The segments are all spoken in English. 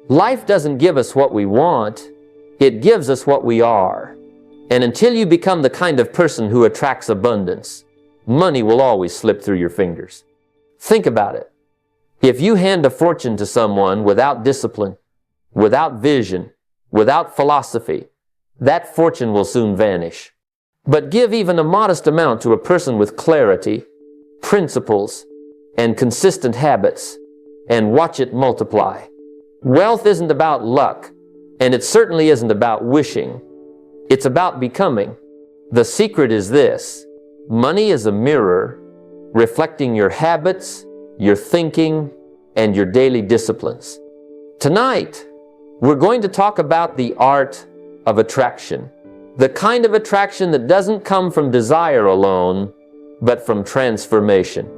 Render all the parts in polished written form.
Life doesn't give us what we want, it gives us what we are. And until you become the kind of person who attracts abundance, money will always slip through your fingers. Think about it. If you hand a fortune to someone without discipline, without vision, without philosophy, that fortune will soon vanish. But give even a modest amount to a person with clarity, principles, and consistent habits, and watch it multiply. Wealth isn't about luck, and it certainly isn't about wishing. It's about becoming. The secret is this: money is a mirror reflecting your habits, your thinking, and your daily disciplines. Tonight, we're going to talk about the art of attraction. The kind of attraction that doesn't come from desire alone, but from transformation.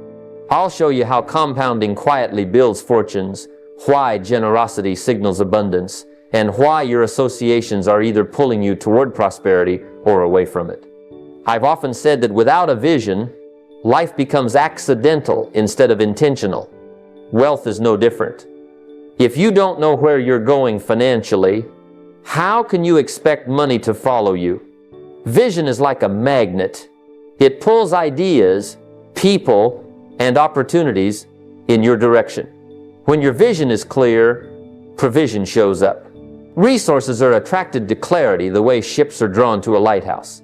I'll show you how compounding quietly builds fortunes, why generosity signals abundance, and why your associations are either pulling you toward prosperity or away from it. I've often said that without a vision, life becomes accidental instead of intentional. Wealth is no different. If you don't know where you're going financially, how can you expect money to follow you? Vision is like a magnet. It pulls ideas, people, and opportunities in your direction. When your vision is clear, provision shows up. Resources are attracted to clarity the way ships are drawn to a lighthouse.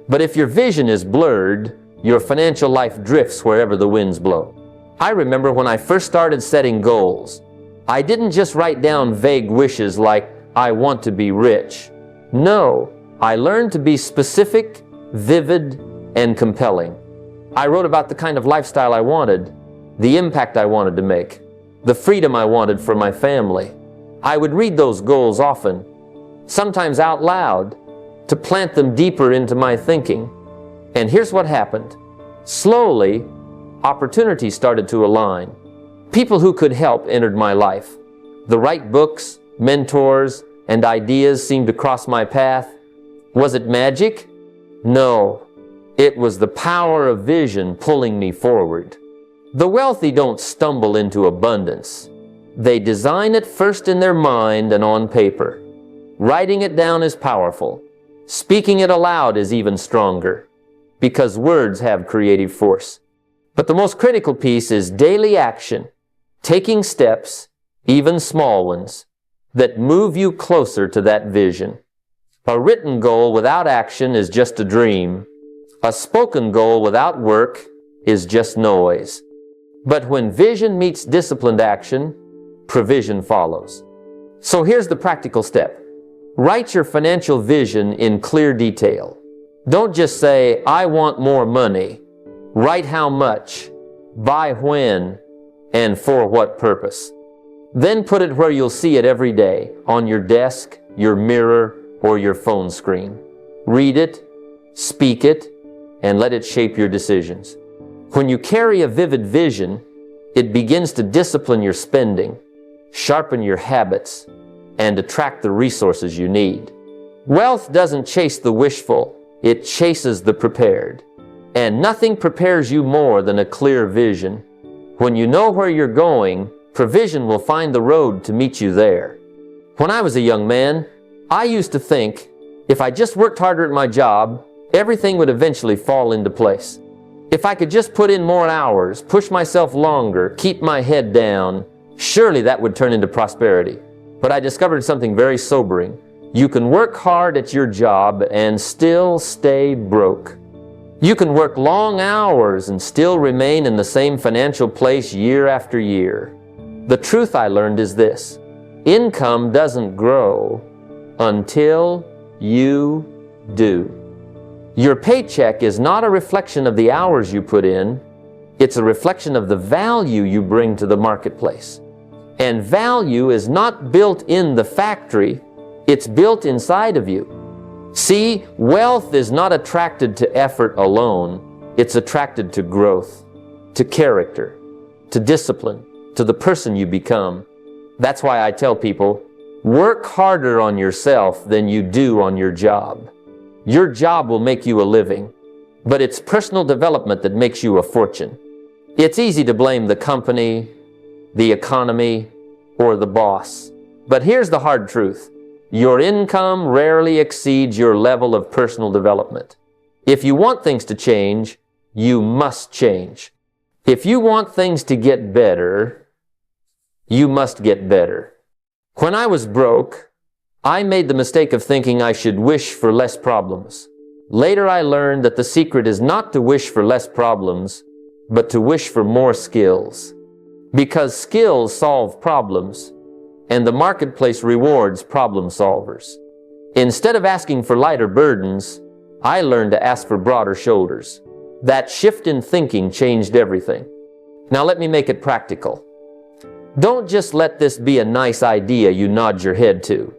But if your vision is blurred, your financial life drifts wherever the winds blow. I remember when I first started setting goals, I didn't just write down vague wishes like, I want to be rich. No, I learned to be specific, vivid, and compelling. I wrote about the kind of lifestyle I wanted, the impact I wanted to make, the freedom I wanted for my family. I would read those goals often, sometimes out loud, to plant them deeper into my thinking. And here's what happened. Slowly, opportunities started to align. People who could help entered my life. The right books, mentors, and ideas seemed to cross my path. Was it magic? No. It was the power of vision pulling me forward. The wealthy don't stumble into abundance. They design it first in their mind and on paper. Writing it down is powerful. Speaking it aloud is even stronger, because words have creative force. But the most critical piece is daily action, taking steps, even small ones, that move you closer to that vision. A written goal without action is just a dream. A spoken goal without work is just noise. But when vision meets disciplined action, provision follows. So here's the practical step. Write your financial vision in clear detail. Don't just say, I want more money. Write how much, by when, and for what purpose. Then put it where you'll see it every day, on your desk, your mirror, or your phone screen. Read it, speak it, and let it shape your decisions. When you carry a vivid vision, it begins to discipline your spending, sharpen your habits, and attract the resources you need. Wealth doesn't chase the wishful, it chases the prepared. And nothing prepares you more than a clear vision. When you know where you're going, provision will find the road to meet you there. When I was a young man, I used to think, if I just worked harder at my job, everything would eventually fall into place. If I could just put in more hours, push myself longer, keep my head down, surely that would turn into prosperity. But I discovered something very sobering. You can work hard at your job and still stay broke. You can work long hours and still remain in the same financial place year after year. The truth I learned is this: income doesn't grow until you do. Your paycheck is not a reflection of the hours you put in, it's a reflection of the value you bring to the marketplace. And value is not built in the factory, it's built inside of you. See, wealth is not attracted to effort alone, it's attracted to growth, to character, to discipline, to the person you become. That's why I tell people, work harder on yourself than you do on your job. Your job will make you a living, but it's personal development that makes you a fortune. It's easy to blame the company, the economy, or the boss. But here's the hard truth. Your income rarely exceeds your level of personal development. If you want things to change, you must change. If you want things to get better, you must get better. When I was broke, I made the mistake of thinking I should wish for less problems. Later I learned that the secret is not to wish for less problems, but to wish for more skills. Because skills solve problems, and the marketplace rewards problem solvers. Instead of asking for lighter burdens, I learned to ask for broader shoulders. That shift in thinking changed everything. Now let me make it practical. Don't just let this be a nice idea you nod your head to.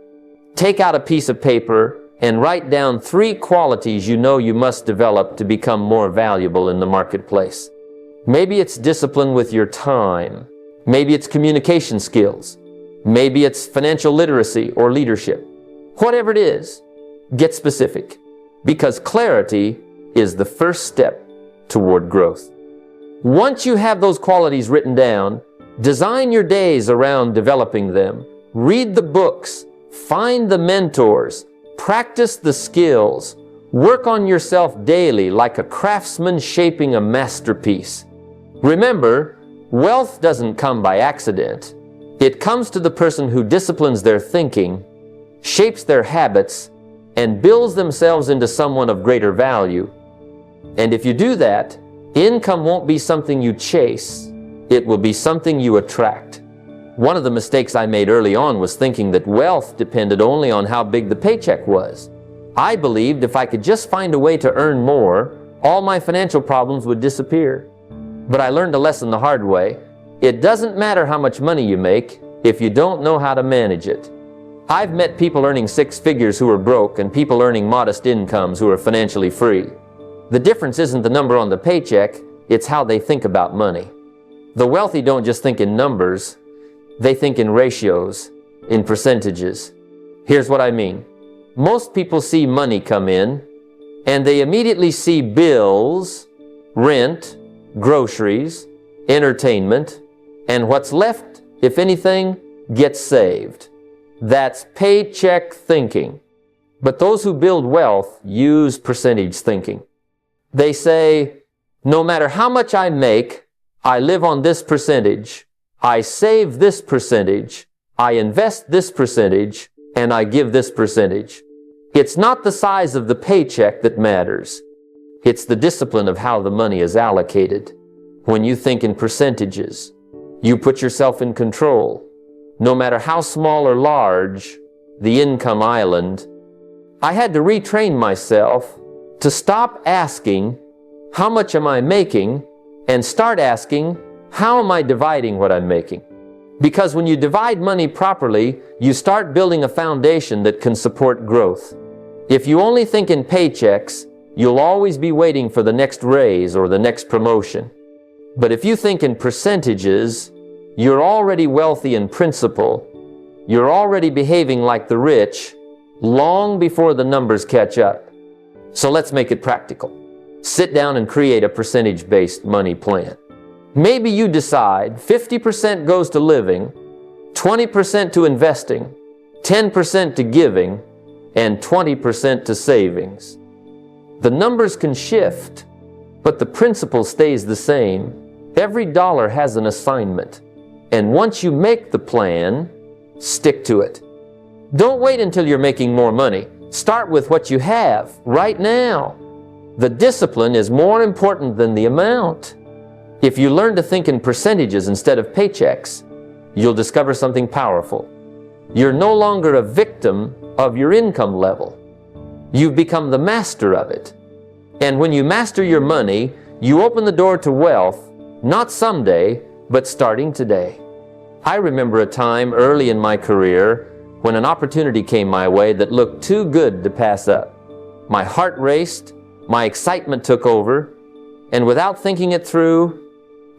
Take out a piece of paper and write down 3 qualities you know you must develop to become more valuable in the marketplace. Maybe it's discipline with your time. Maybe it's communication skills. Maybe it's financial literacy or leadership. Whatever it is, get specific, because clarity is the first step toward growth. Once you have those qualities written down, design your days around developing them. Read the books, find the mentors, practice the skills, work on yourself daily like a craftsman shaping a masterpiece. Remember, wealth doesn't come by accident. It comes to the person who disciplines their thinking, shapes their habits, and builds themselves into someone of greater value. And if you do that, income won't be something you chase. It will be something you attract. One of the mistakes I made early on was thinking that wealth depended only on how big the paycheck was. I believed if I could just find a way to earn more, all my financial problems would disappear. But I learned a lesson the hard way. It doesn't matter how much money you make if you don't know how to manage it. I've met people earning 6 figures who are broke and people earning modest incomes who are financially free. The difference isn't the number on the paycheck, it's how they think about money. The wealthy don't just think in numbers, they think in ratios, in percentages. Here's what I mean. Most people see money come in, and they immediately see bills, rent, groceries, entertainment, and what's left, if anything, gets saved. That's paycheck thinking. But those who build wealth use percentage thinking. They say, no matter how much I make, I live on this percentage, I save this percentage, I invest this percentage, and I give this percentage. It's not the size of the paycheck that matters. It's the discipline of how the money is allocated. When you think in percentages, you put yourself in control. No matter how small or large the income island, I had to retrain myself to stop asking, how much am I making? And start asking, how am I dividing what I'm making? Because when you divide money properly, you start building a foundation that can support growth. If you only think in paychecks, you'll always be waiting for the next raise or the next promotion. But if you think in percentages, you're already wealthy in principle. You're already behaving like the rich long before the numbers catch up. So let's make it practical. Sit down and create a percentage-based money plan. Maybe you decide 50% goes to living, 20% to investing, 10% to giving, and 20% to savings. The numbers can shift, but the principle stays the same. Every dollar has an assignment. And once you make the plan, stick to it. Don't wait until you're making more money. Start with what you have right now. The discipline is more important than the amount. If you learn to think in percentages instead of paychecks, you'll discover something powerful. You're no longer a victim of your income level. You've become the master of it. And when you master your money, you open the door to wealth, not someday, but starting today. I remember a time early in my career when an opportunity came my way that looked too good to pass up. My heart raced, my excitement took over, and without thinking it through,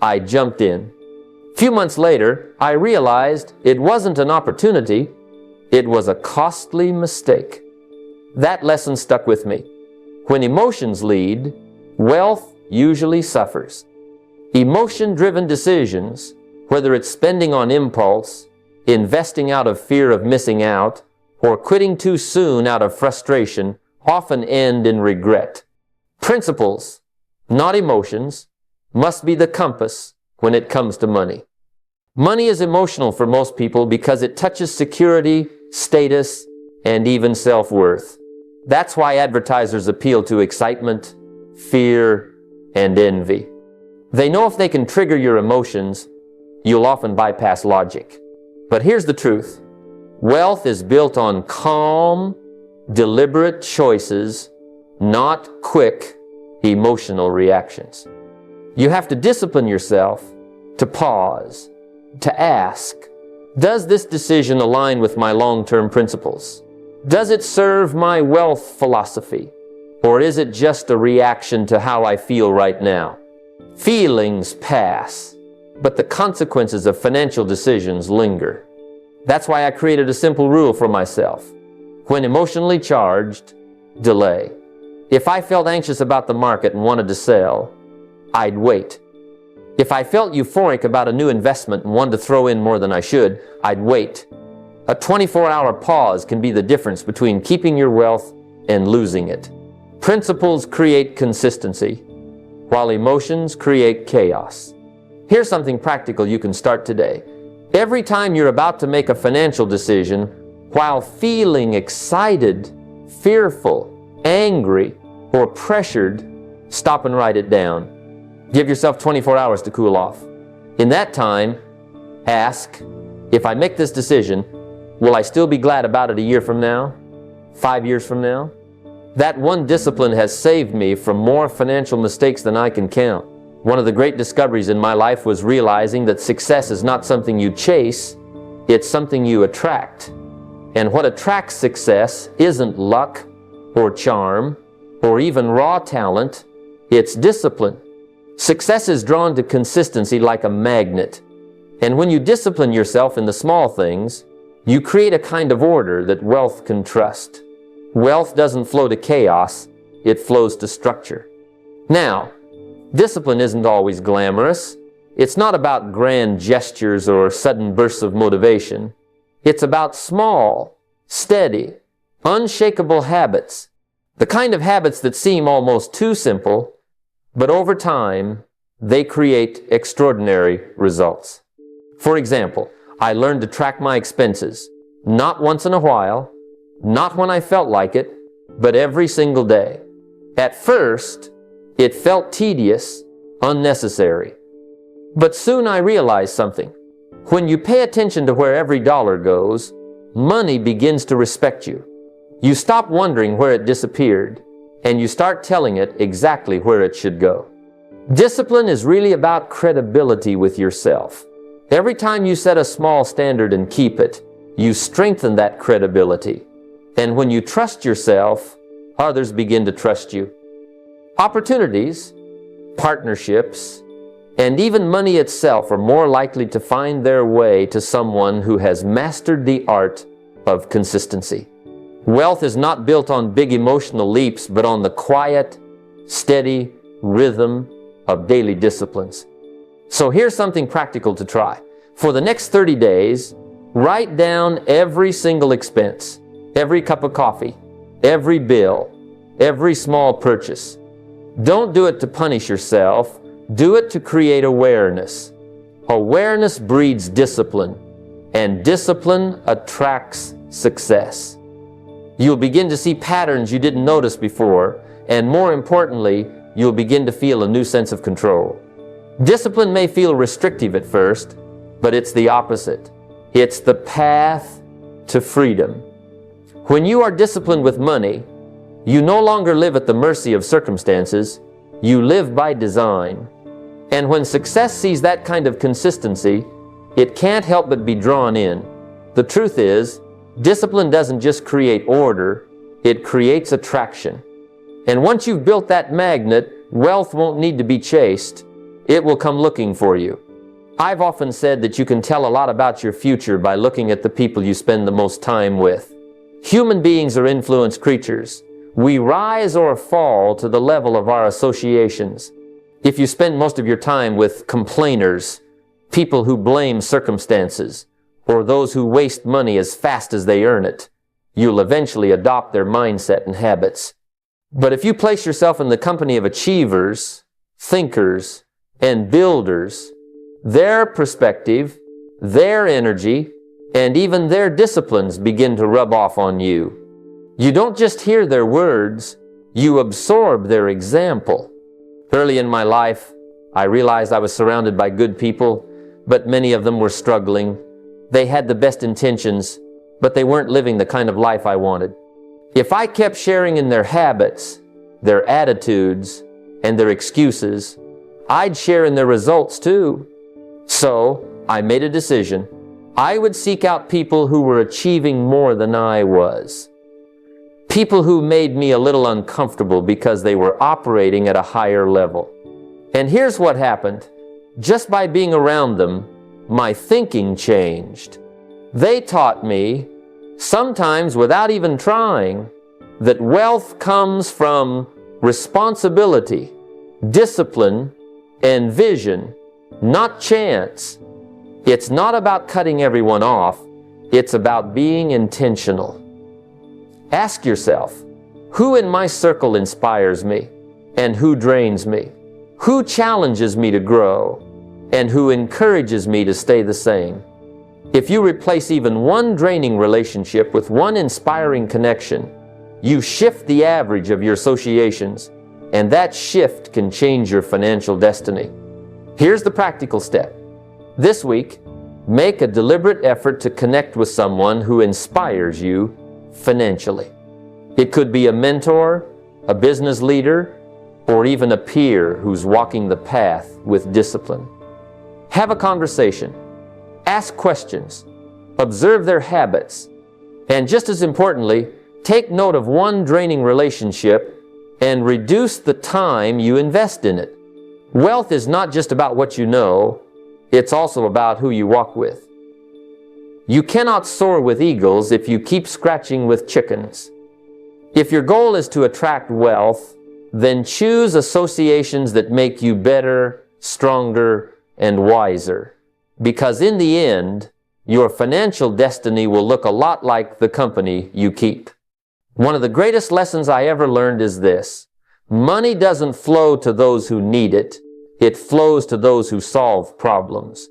I jumped in. A few months later, I realized it wasn't an opportunity, it was a costly mistake. That lesson stuck with me. When emotions lead, wealth usually suffers. Emotion-driven decisions, whether it's spending on impulse, investing out of fear of missing out, or quitting too soon out of frustration often end in regret. Principles, not emotions, must be the compass when it comes to money. Money is emotional for most people because it touches security, status, and even self-worth. That's why advertisers appeal to excitement, fear, and envy. They know if they can trigger your emotions, you'll often bypass logic. But here's the truth. Wealth is built on calm, deliberate choices, not quick, emotional reactions. You have to discipline yourself to pause, to ask, does this decision align with my long-term principles? Does it serve my wealth philosophy? Or is it just a reaction to how I feel right now? Feelings pass, but the consequences of financial decisions linger. That's why I created a simple rule for myself. When emotionally charged, delay. If I felt anxious about the market and wanted to sell, I'd wait. If I felt euphoric about a new investment and wanted to throw in more than I should, I'd wait. A 24-hour pause can be the difference between keeping your wealth and losing it. Principles create consistency, while emotions create chaos. Here's something practical you can start today. Every time you're about to make a financial decision, while feeling excited, fearful, angry, or pressured, stop and write it down. Give yourself 24 hours to cool off. In that time, ask, if I make this decision, will I still be glad about it a year from now? 5 years from now? That one discipline has saved me from more financial mistakes than I can count. One of the great discoveries in my life was realizing that success is not something you chase, it's something you attract. And what attracts success isn't luck or charm or even raw talent, it's discipline. Success is drawn to consistency like a magnet. And when you discipline yourself in the small things, you create a kind of order that wealth can trust. Wealth doesn't flow to chaos, it flows to structure. Now, discipline isn't always glamorous. It's not about grand gestures or sudden bursts of motivation. It's about small, steady, unshakable habits. The kind of habits that seem almost too simple, but over time, they create extraordinary results. For example, I learned to track my expenses, not once in a while, not when I felt like it, but every single day. At first, it felt tedious, unnecessary. But soon I realized something. When you pay attention to where every dollar goes, money begins to respect you. You stop wondering where it disappeared, and you start telling it exactly where it should go. Discipline is really about credibility with yourself. Every time you set a small standard and keep it, you strengthen that credibility. And when you trust yourself, others begin to trust you. Opportunities, partnerships, and even money itself are more likely to find their way to someone who has mastered the art of consistency. Wealth is not built on big emotional leaps, but on the quiet, steady rhythm of daily disciplines. So here's something practical to try. For the next 30 days, write down every single expense, every cup of coffee, every bill, every small purchase. Don't do it to punish yourself. Do it to create awareness. Awareness breeds discipline, and discipline attracts success. You'll begin to see patterns you didn't notice before, and more importantly, you'll begin to feel a new sense of control. Discipline may feel restrictive at first, but it's the opposite. It's the path to freedom. When you are disciplined with money, you no longer live at the mercy of circumstances, you live by design. And when success sees that kind of consistency, it can't help but be drawn in. The truth is, discipline doesn't just create order, it creates attraction. And once you've built that magnet, wealth won't need to be chased. It will come looking for you. I've often said that you can tell a lot about your future by looking at the people you spend the most time with. Human beings are influence creatures. We rise or fall to the level of our associations. If you spend most of your time with complainers, people who blame circumstances, or those who waste money as fast as they earn it. You'll eventually adopt their mindset and habits. But if you place yourself in the company of achievers, thinkers, and builders, their perspective, their energy, and even their disciplines begin to rub off on you. You don't just hear their words, you absorb their example. Early in my life, I realized I was surrounded by good people, but many of them were struggling. They had the best intentions, but they weren't living the kind of life I wanted. If I kept sharing in their habits, their attitudes, and their excuses, I'd share in their results too. So, I made a decision. I would seek out people who were achieving more than I was. People who made me a little uncomfortable because they were operating at a higher level. And here's what happened. Just by being around them, my thinking changed. They taught me, sometimes without even trying, that wealth comes from responsibility, discipline, and vision, not chance. It's not about cutting everyone off. It's about being intentional. Ask yourself, who in my circle inspires me and who drains me? Who challenges me to grow and who encourages me to stay the same? If you replace even one draining relationship with one inspiring connection, you shift the average of your associations, and that shift can change your financial destiny. Here's the practical step. This week, make a deliberate effort to connect with someone who inspires you financially. It could be a mentor, a business leader, or even a peer who's walking the path with discipline. Have a conversation. Ask questions. Observe their habits. And just as importantly, take note of one draining relationship and reduce the time you invest in it. Wealth is not just about what you know, it's also about who you walk with. You cannot soar with eagles if you keep scratching with chickens. If your goal is to attract wealth, then choose associations that make you better, stronger, and wiser. Because in the end, your financial destiny will look a lot like the company you keep. One of the greatest lessons I ever learned is this: money doesn't flow to those who need it, it flows to those who solve problems.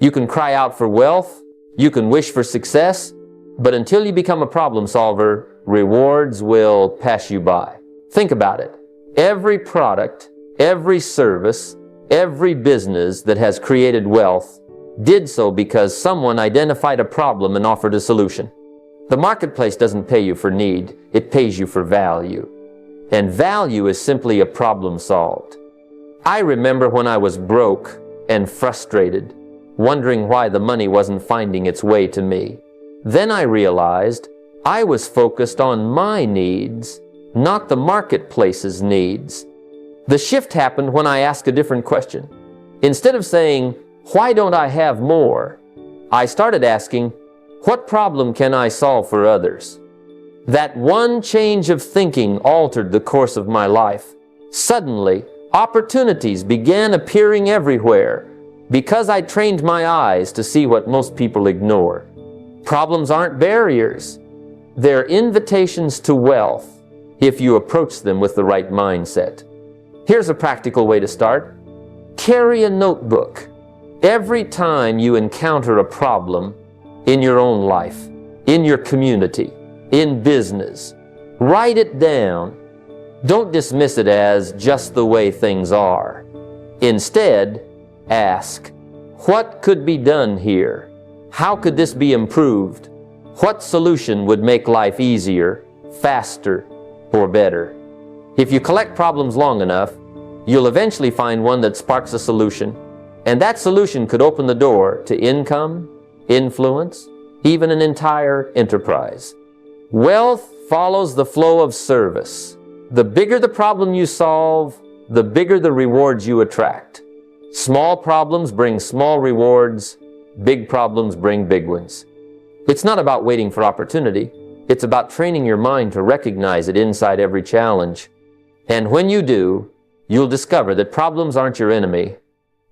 You can cry out for wealth, you can wish for success, but until you become a problem solver, rewards will pass you by. Think about it. Every product, every service, every business that has created wealth did so because someone identified a problem and offered a solution. The marketplace doesn't pay you for need, it pays you for value. And value is simply a problem solved. I remember when I was broke and frustrated, wondering why the money wasn't finding its way to me. Then I realized I was focused on my needs, not the marketplace's needs. The shift happened when I asked a different question. Instead of saying, "Why don't I have more?" I started asking, "What problem can I solve for others?" That one change of thinking altered the course of my life. Suddenly, opportunities began appearing everywhere because I trained my eyes to see what most people ignore. Problems aren't barriers. They're invitations to wealth if you approach them with the right mindset. Here's a practical way to start. Carry a notebook. Every time you encounter a problem in your own life, in your community, in business, write it down. Don't dismiss it as just the way things are. Instead, ask, what could be done here? How could this be improved? What solution would make life easier, faster, or better? If you collect problems long enough, you'll eventually find one that sparks a solution, and that solution could open the door to income, influence, even an entire enterprise. Wealth follows the flow of service. The bigger the problem you solve, the bigger the rewards you attract. Small problems bring small rewards, big problems bring big ones. It's not about waiting for opportunity. It's about training your mind to recognize it inside every challenge. And when you do, you'll discover that problems aren't your enemy.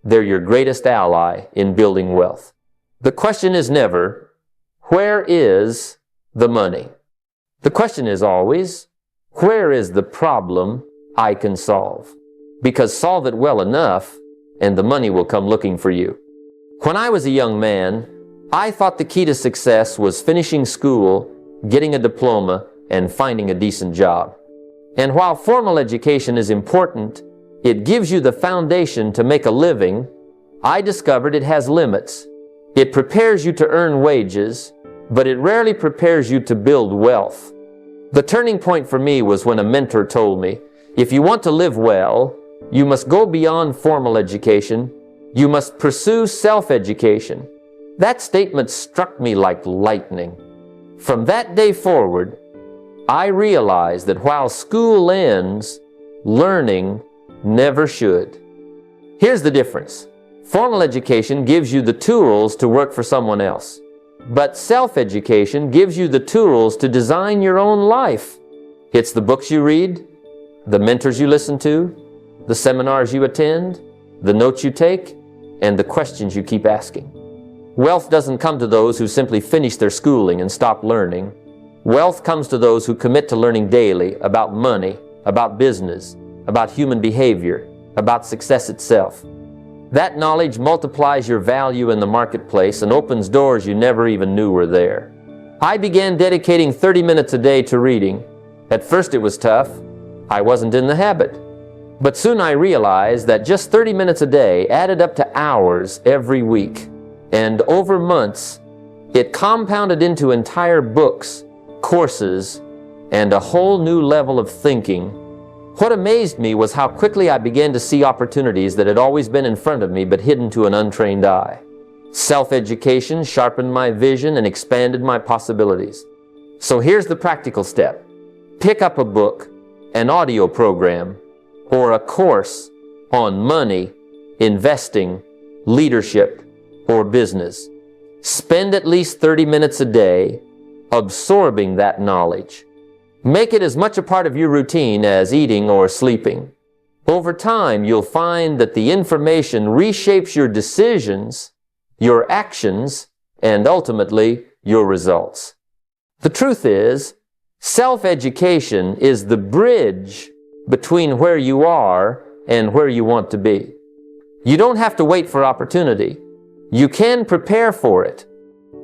They're your greatest ally in building wealth. The question is never, where is the money? The question is always, where is the problem I can solve? Because solve it well enough, and the money will come looking for you. When I was a young man, I thought the key to success was finishing school, getting a diploma, and finding a decent job. And while formal education is important, it gives you the foundation to make a living, I discovered it has limits. It prepares you to earn wages, but it rarely prepares you to build wealth. The turning point for me was when a mentor told me, if you want to live well, you must go beyond formal education. You must pursue self-education. That statement struck me like lightning. From that day forward, I realized that while school ends, learning never should. Here's the difference. Formal education gives you the tools to work for someone else. But self-education gives you the tools to design your own life. It's the books you read, the mentors you listen to, the seminars you attend, the notes you take, and the questions you keep asking. Wealth doesn't come to those who simply finish their schooling and stop learning. Wealth comes to those who commit to learning daily about money, about business, about human behavior, about success itself. That knowledge multiplies your value in the marketplace and opens doors you never even knew were there. I began dedicating 30 minutes a day to reading. At first it was tough. I wasn't in the habit. But soon I realized that just 30 minutes a day added up to hours every week. And over months, it compounded into entire books, courses, and a whole new level of thinking. What amazed me was how quickly I began to see opportunities that had always been in front of me but hidden to an untrained eye. Self-education sharpened my vision and expanded my possibilities. So here's the practical step. Pick up a book, an audio program, or a course on money, investing, leadership, or business. Spend at least 30 minutes a day absorbing that knowledge. Make it as much a part of your routine as eating or sleeping. Over time, you'll find that the information reshapes your decisions, your actions, and ultimately, your results. The truth is, self-education is the bridge between where you are and where you want to be. You don't have to wait for opportunity. You can prepare for it.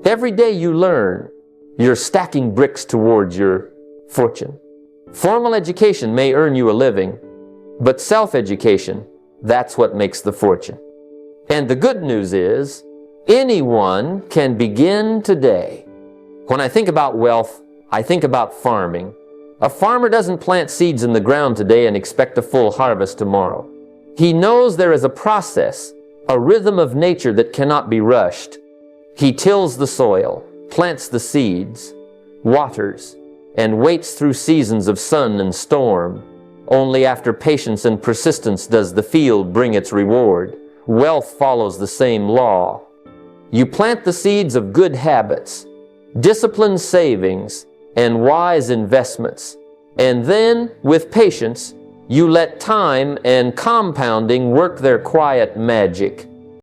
Every day you learn, you're stacking bricks towards your fortune. Formal education may earn you a living, but self-education, that's what makes the fortune. And the good news is, anyone can begin today. When I think about wealth, I think about farming. A farmer doesn't plant seeds in the ground today and expect a full harvest tomorrow. He knows there is a process, a rhythm of nature that cannot be rushed. He tills the soil, plants the seeds, waters, and waits through seasons of sun and storm. Only after patience and persistence does the field bring its reward. Wealth follows the same law. You plant the seeds of good habits, disciplined savings, and wise investments. And then, with patience, you let time and compounding work their quiet magic.